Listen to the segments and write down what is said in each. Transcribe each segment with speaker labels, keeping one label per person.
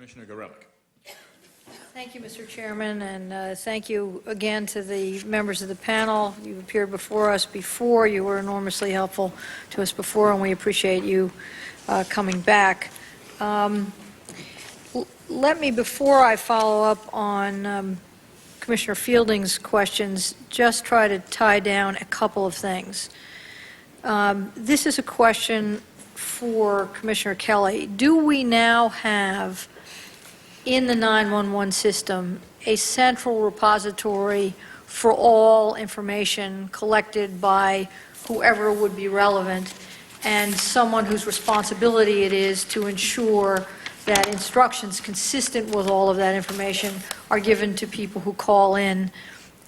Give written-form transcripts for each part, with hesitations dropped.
Speaker 1: Commissioner Gorelick.
Speaker 2: Thank you, Mr. Chairman, and thank you again to the members of the panel. You've appeared before us before. You were enormously helpful to us before, and we appreciate you coming back. Let me, before I follow up on Commissioner Fielding's questions, just try to tie down a couple of things. This is a question for Commissioner Kelly. Do we now have in the 911 system a central repository for all information collected by whoever would be relevant, and someone whose responsibility it is to ensure that instructions consistent with all of that information are given to people who call in,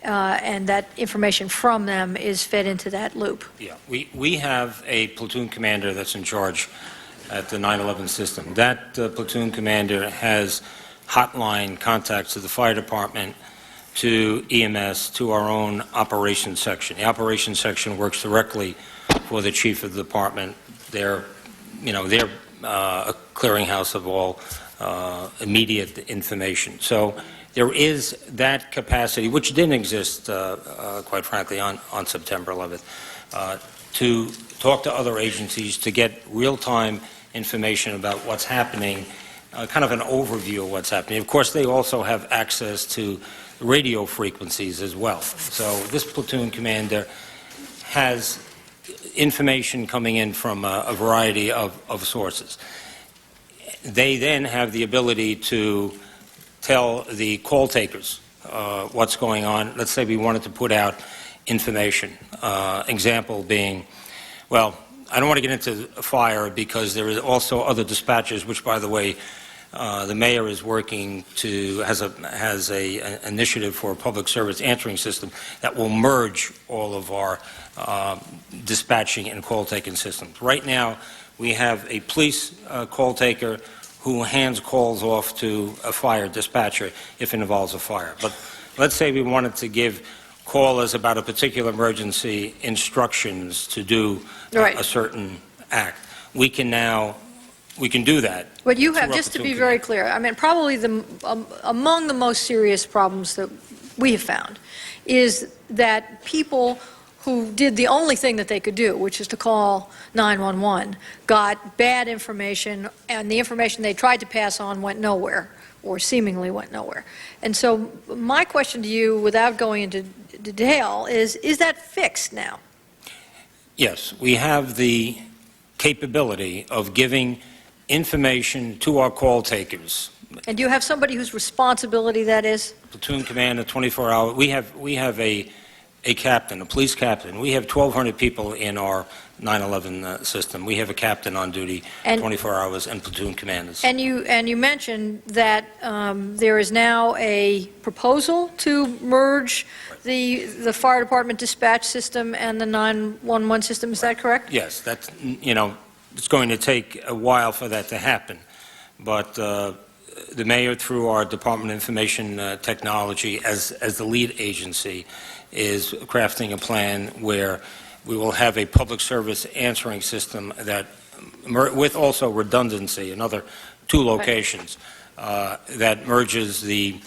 Speaker 2: and that information from them is fed into that loop?
Speaker 3: Yeah, we have a platoon commander that's in charge at the 911 system. That platoon commander has hotline contacts to the fire department, to EMS, to our own operations section. The operations section works directly for the chief of the department. They're a clearinghouse of all immediate information. So there is that capacity, which didn't exist, quite frankly, on September 11th, to talk to other agencies to get real-time information about what's happening, kind of an overview of what's happening. Of course, they also have access to radio frequencies as well. So this platoon commander has information coming in from a variety of sources. They then have the ability to tell the call takers what's going on. Let's say we wanted to put out information. Example being, well, I don't want to get into fire because there is also other dispatchers, which, by the way, the mayor is working to has a initiative for a public service answering system that will merge all of our dispatching and call taking systems. Right now, we have a police call taker who hands calls off to a fire dispatcher if it involves a fire. But let's say we wanted to give callers about a particular emergency instructions to do a certain act. We can do that.
Speaker 2: But you have, just to be very clear, I mean, probably among the most serious problems that we have found is that people who did the only thing that they could do, which is to call 911, got bad information, and the information they tried to pass on went nowhere, or seemingly went nowhere. And so my question to you, without going into detail, is that fixed now?
Speaker 3: Yes, we have the capability of giving information to our call takers.
Speaker 2: And do you have somebody whose responsibility that is? Platoon
Speaker 3: commander, 24-hour. We have a captain, a police captain. We have 1,200 people in our 911 system. We have a captain on duty 24 hours and platoon commanders.
Speaker 2: And you mentioned that there is now a proposal to merge the fire department dispatch system and the 911 system. Is that correct?
Speaker 3: Yes, that's, it's going to take a while for that to happen. But the mayor, through our Department of Information Technology, as the lead agency, is crafting a plan where we will have a public service answering system that, with also redundancy in other 2 locations, that merges the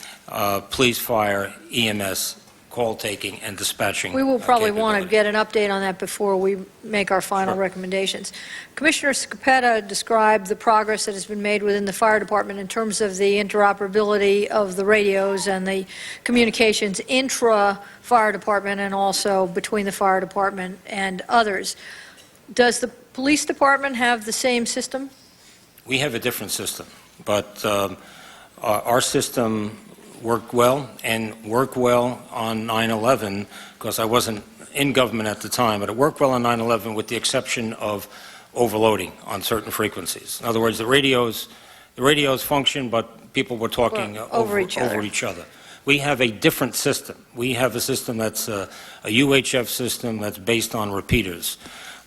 Speaker 3: police, fire, EMS, call taking and dispatching.
Speaker 2: We will probably want to get an update on that before we make our final recommendations. Commissioner Scopetta described the progress that has been made within the fire department in terms of the interoperability of the radios and the communications intra-fire department and also between the fire department and others. Does the police department have the same system?
Speaker 3: We have a different system, but our system worked well on 9/11, because I wasn't in government at the time, but it worked well on 9/11 with the exception of overloading on certain frequencies. In other words, the radios function, but people were talking over each other. We have a different system. We have a system that's a UHF system that's based on repeaters.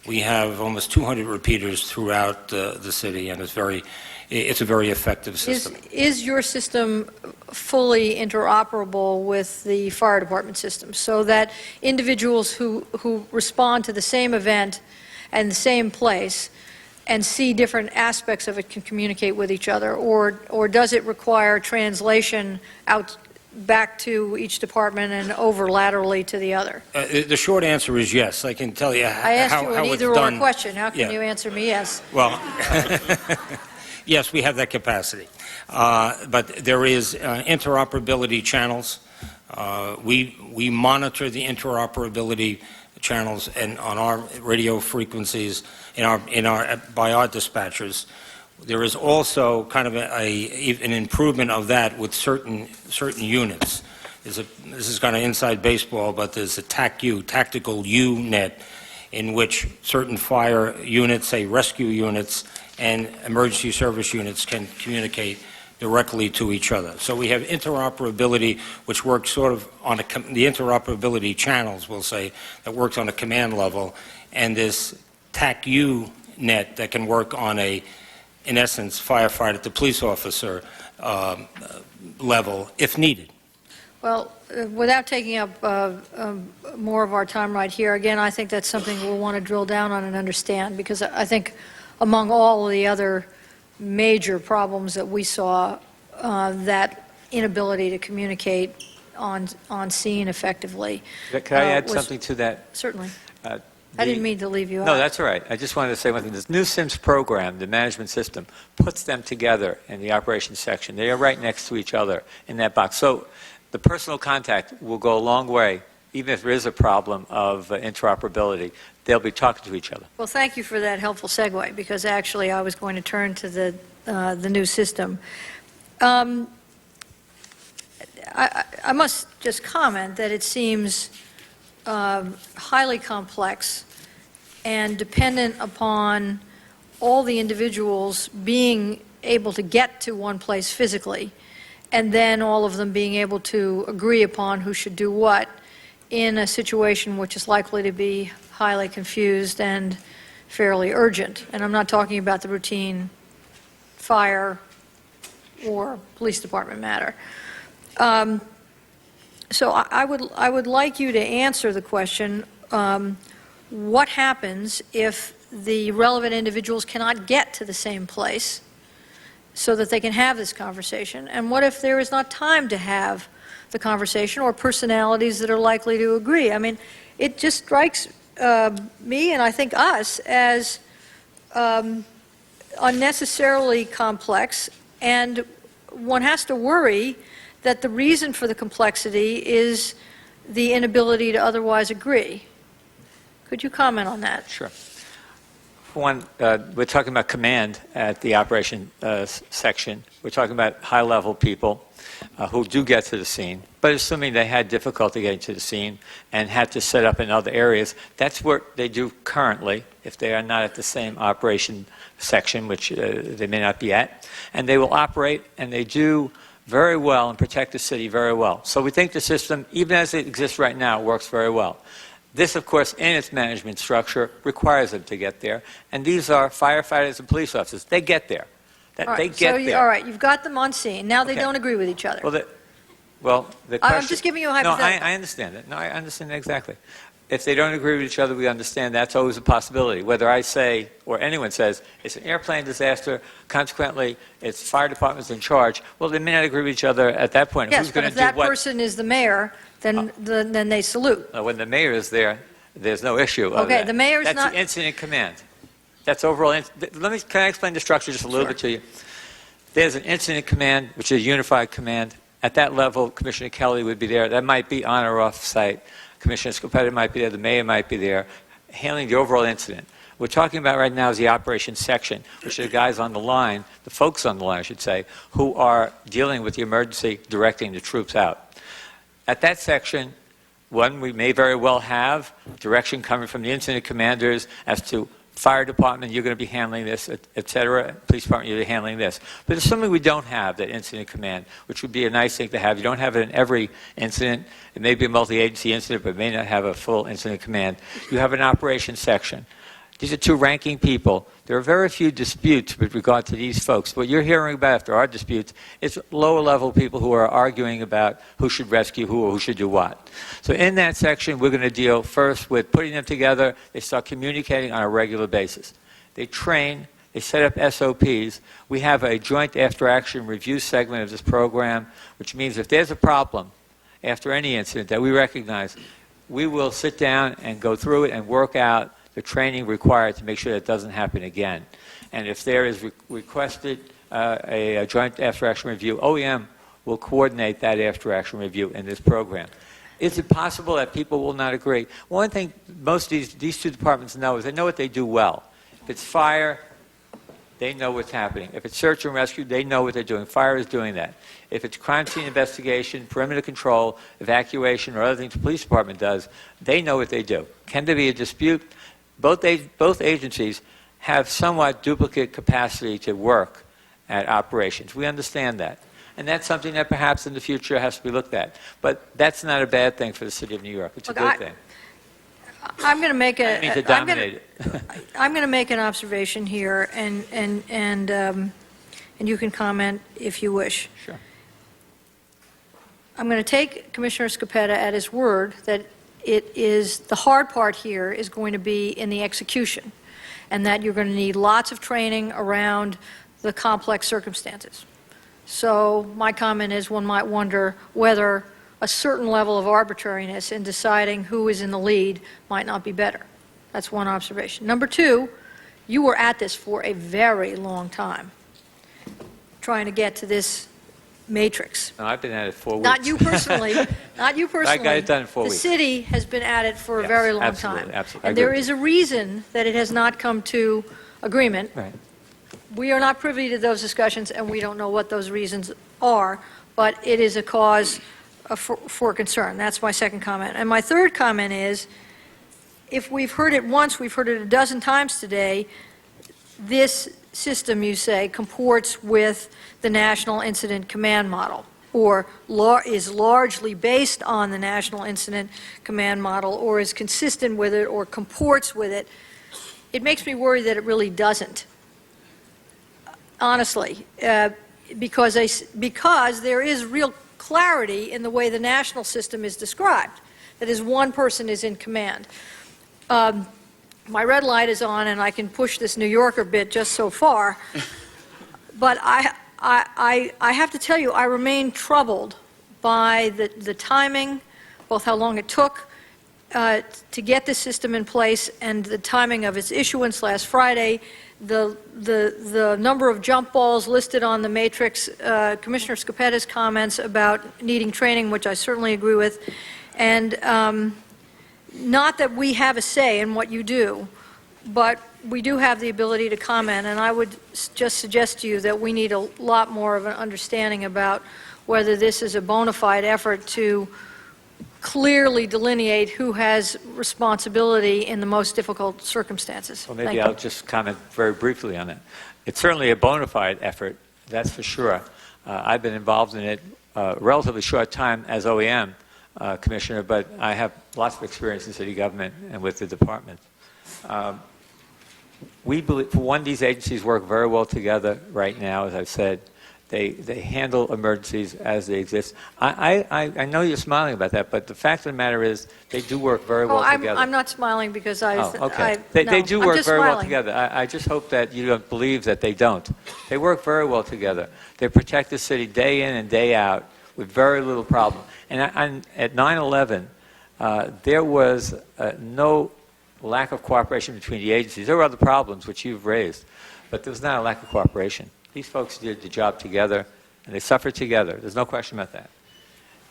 Speaker 3: We have almost 200 repeaters throughout the city, and it's a very effective system.
Speaker 2: Is your system fully interoperable with the fire department system, so that individuals who respond to the same event and the same place and see different aspects of it can communicate with each other? Or does it require translation out back to each department and over laterally to the other?
Speaker 3: The short answer is yes. I can tell you
Speaker 2: I asked you an
Speaker 3: how it's
Speaker 2: either-or
Speaker 3: done.
Speaker 2: question. How can
Speaker 3: Yeah.
Speaker 2: you answer me yes?
Speaker 3: Well, yes, we have that capacity. But there is interoperability channels. We monitor the interoperability channels and on our radio frequencies by our dispatchers. There is also kind of an improvement of that with certain units. This is kind of inside baseball, but there's a tactical U-net, in which certain fire units, say rescue units, and emergency service units can communicate directly to each other. So we have interoperability, which works sort of on the interoperability channels, we'll say, that works on a command level, and this TAC-U net that can work on in essence, firefighter to police officer level, if needed.
Speaker 2: Well, without taking up more of our time right here, again, I think that's something we'll want to drill down on and understand, because I think among all of the other major problems that we saw, that inability to communicate on scene effectively.
Speaker 1: Could I add something to that?
Speaker 2: Certainly. I didn't mean to leave you out.
Speaker 1: No, that's all right. I just wanted to say one thing. This new SIMS program, the management system, puts them together in the operations section. They are right next to each other in that box. So the personal contact will go a long way, even if there is a problem of interoperability. They'll be talking to each other.
Speaker 2: Well, thank you for that helpful segue, because actually I was going to turn to the new system. I must just comment that it seems highly complex and dependent upon all the individuals being able to get to one place physically, and then all of them being able to agree upon who should do what in a situation which is likely to be highly confused and fairly urgent. And I'm not talking about the routine fire or police department matter. So I would like you to answer the question, what happens if the relevant individuals cannot get to the same place so that they can have this conversation? And what if there is not time to have the conversation, or personalities that are likely to agree? I mean, it just strikes me, and I think us, as unnecessarily complex, and one has to worry that the reason for the complexity is the inability to otherwise agree. Could you comment on that?
Speaker 1: Sure. For one, we're talking about command at the operation section. We're talking about high-level people who do get to the scene, but assuming they had difficulty getting to the scene and had to set up in other areas, that's what they do currently if they are not at the same operation section, which they may not be at. And they will operate, and they do very well and protect the city very well. So we think the system, even as it exists right now, works very well. This, of course, in its management structure, requires them to get there. And these are firefighters and police officers. They get there. They get there.
Speaker 2: All right, you've got them on scene. Now they
Speaker 1: Okay.
Speaker 2: don't agree with each other.
Speaker 1: Well, the question...
Speaker 2: I'm just giving you a hypothetical.
Speaker 1: No, I understand it. No, I understand exactly. If they don't agree with each other, we understand that's always a possibility. Whether I say, or anyone says, it's an airplane disaster, consequently, it's fire department's in charge, well, they may not agree with each other at that point.
Speaker 2: Yes,
Speaker 1: Who's
Speaker 2: but
Speaker 1: going
Speaker 2: if
Speaker 1: to do
Speaker 2: that
Speaker 1: what?
Speaker 2: person is the mayor, then they salute.
Speaker 1: When the mayor is there, there's no issue of
Speaker 2: Okay,
Speaker 1: that.
Speaker 2: the mayor's
Speaker 1: That's
Speaker 2: not-
Speaker 1: the incident command. That's overall. Can I explain the structure just a little bit to you? There's an incident command, which is a unified command. At that level, Commissioner Kelly would be there. That might be on or off site. Commissioner Scopetta might be there. The mayor might be there, handling the overall incident. What we're talking about right now is the operations section, which are the guys on the line, the folks on the line, I should say, who are dealing with the emergency, directing the troops out. At that section, one, we may very well have direction coming from the incident commanders as to fire department, you're going to be handling this, et cetera. Police department, you're handling this. But there's something we don't have, that incident command, which would be a nice thing to have. You don't have it in every incident. It may be a multi-agency incident, but it may not have a full incident command. You have an operations section. These are two ranking people. There are very few disputes with regard to these folks. What you're hearing about after our disputes is lower-level people who are arguing about who should rescue who or who should do what. So in that section, we're going to deal first with putting them together. They start communicating on a regular basis. They train. They set up SOPs. We have a joint after-action review segment of this program, which means if there's a problem after any incident that we recognize, we will sit down and go through it and work out the training required to make sure that doesn't happen again. And if there is requested a joint after-action review, OEM will coordinate that after-action review in this program. Is it possible that people will not agree? One thing most of these two departments know is they know what they do well. If it's fire, they know what's happening. If it's search and rescue, they know what they're doing. Fire is doing that. If it's crime scene investigation, perimeter control, evacuation, or other things the police department does, they know what they do. Can there be a dispute? Both agencies have somewhat duplicate capacity to work at operations. We understand that. And that's something that perhaps in the future has to be looked at. But that's not a bad thing for the city of New York. It's a good thing.
Speaker 2: I'm going to make
Speaker 1: I mean to dominate it.
Speaker 2: I'm going to make an observation here, and you can comment if you wish.
Speaker 1: Sure.
Speaker 2: I'm going to take Commissioner Scopetta at his word that it is, the hard part here is going to be in the execution, and that you're going to need lots of training around the complex circumstances. So my comment is one might wonder whether a certain level of arbitrariness in deciding who is in the lead might not be better. That's one observation. Number two, you were at this for a very long time, trying to get to this matrix.
Speaker 1: No, I've been at it 4 weeks.
Speaker 2: Not you personally, not you personally.
Speaker 1: I got it done in 4 weeks.
Speaker 2: The city has been at it for a
Speaker 1: Yes,
Speaker 2: very long
Speaker 1: absolutely,
Speaker 2: time.
Speaker 1: absolutely. I
Speaker 2: And there
Speaker 1: agree.
Speaker 2: is a reason that it has not come to agreement.
Speaker 1: Right.
Speaker 2: We are not privy to those discussions, and we don't know what those reasons are, but it is a cause for concern. That's my second comment. And my third comment is, if we've heard it once, we've heard it a dozen times today, this system, you say, comports with the National Incident Command Model, or is largely based on the National Incident Command Model, or is consistent with it, or comports with it. It makes me worry that it really doesn't. Honestly, because there is real clarity in the way the national system is described. That is, one person is in command. My red light is on, and I can push this New Yorker bit just so far. But I have to tell you, I remain troubled by the timing, both how long it took to get the system in place and the timing of its issuance last Friday, the number of jump balls listed on the matrix, Commissioner Scopetta's comments about needing training, which I certainly agree with, and not that we have a say in what you do, but we do have the ability to comment, and I would just suggest to you that we need a lot more of an understanding about whether this is a bona fide effort to clearly delineate who has responsibility in the most difficult circumstances.
Speaker 1: Well, maybe
Speaker 2: Thank
Speaker 1: I'll
Speaker 2: you.
Speaker 1: just comment very briefly on that. It's certainly a bona fide effort, that's for sure. I've been involved in it a relatively short time as OEM commissioner, but I have lots of experience in city government and with the department. We believe, for one, these agencies work very well together right now, as I've said. They handle emergencies as they exist. I know you're smiling about that, but the fact of the matter is they do work very well together.
Speaker 2: I'm not smiling because
Speaker 1: They do
Speaker 2: I'm
Speaker 1: work
Speaker 2: just
Speaker 1: very well
Speaker 2: smiling.
Speaker 1: together. I just hope that you don't believe that they don't. They work very well together. They protect the city day in and day out with very little problem. And at 9/11, there was no lack of cooperation between the agencies. There were other problems which you've raised, but there was not a lack of cooperation. These folks did the job together, and they suffered together. There's no question about that.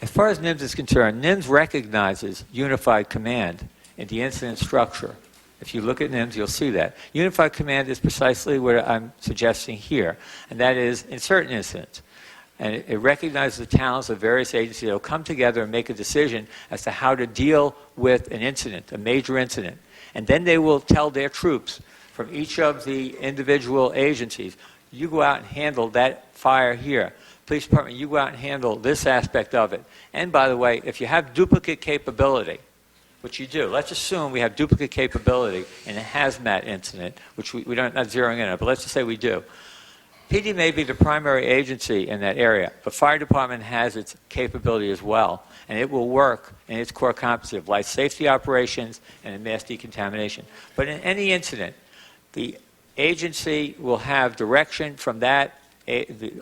Speaker 1: As far as NIMS is concerned, NIMS recognizes unified command in the incident structure. If you look at NIMS, you'll see that. Unified command is precisely what I'm suggesting here, and that is in certain incidents. And it recognizes the talents of various agencies that will come together and make a decision as to how to deal with an incident, a major incident. And then they will tell their troops from each of the individual agencies, you go out and handle that fire here. Police department, you go out and handle this aspect of it. And by the way, if you have duplicate capability, which you do, let's assume we have duplicate capability in a hazmat incident, which we don't, not zeroing in on, but let's just say we do. PD may be the primary agency in that area, but fire department has its capability as well, and it will work in its core competency of life safety operations and in mass decontamination. But in any incident, the agency will have direction from that.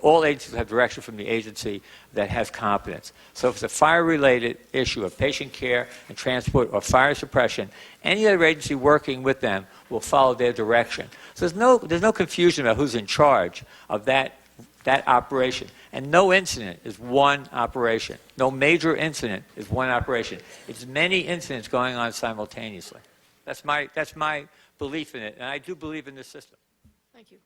Speaker 1: All agencies will have direction from the agency that has competence. So if it's a fire-related issue of patient care and transport or fire suppression, any other agency working with them will follow their direction. So there's no confusion about who's in charge of that operation. And no incident is one operation. No major incident is one operation. It's many incidents going on simultaneously. That's my belief in it, and I do believe in this system.
Speaker 2: Thank you.